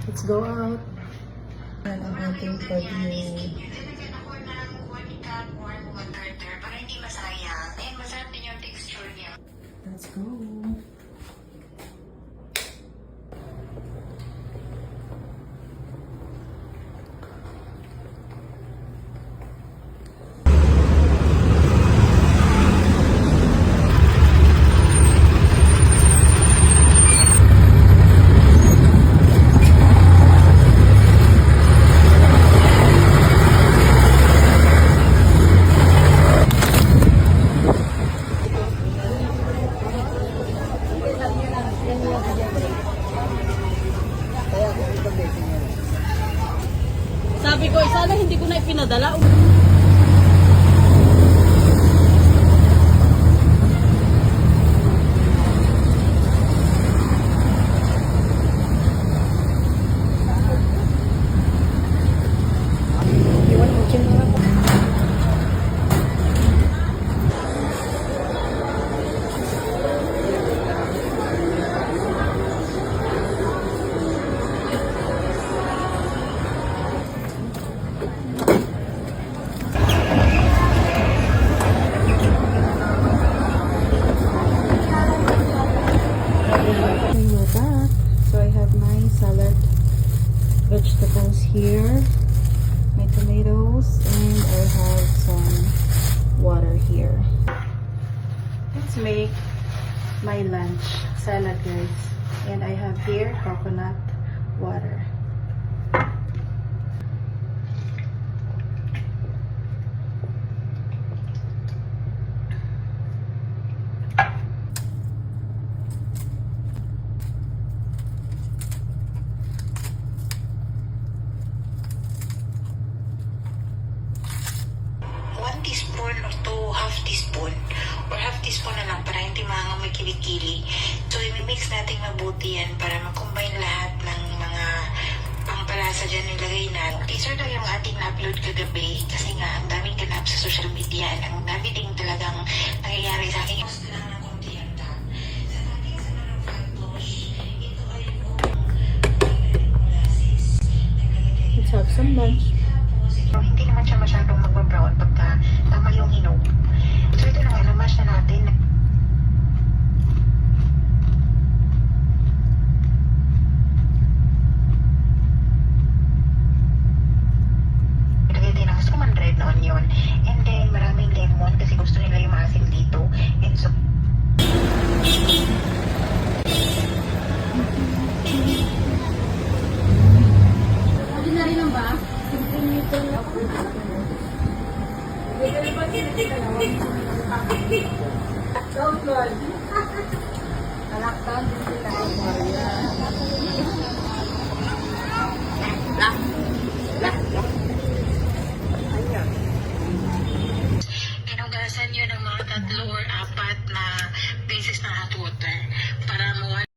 Let's go out. Yan ang ating pag-view. Para hindi masayang. And masarap din yung texture niya. Let's go. Sabi ko, sana hindi ko na ipinadala. Okay, we're back. So I have my salad vegetables here, my tomatoes, and I have some water here. Let's make my lunch salad, guys. And I have here coconut water. Teaspoon or to half teaspoon or half teaspoon na lang para hindi may kilikili. So, i-mix natin mabuti yan para mag-combine lahat ng mga pangpalasa dyan nilagay na. Teaser lang yung ating na-upload kagabi kasi nga ang daming ganap sa social media. Ang dami ding talagang nangyayari sa akin. Gusto lang ng konti yan ta. Sa ating sa Fagtosh, ito ay Let's have some lunch. Hindi naman siya masyadong mag-brown pagka tama yung hinog. So ito na nga, na-mash na natin. Ilagay din ang suman red na onion. And then maraming lemon kasi gusto nila yung maasim dito. And so Ordinary lang ba? Lockdown din sila.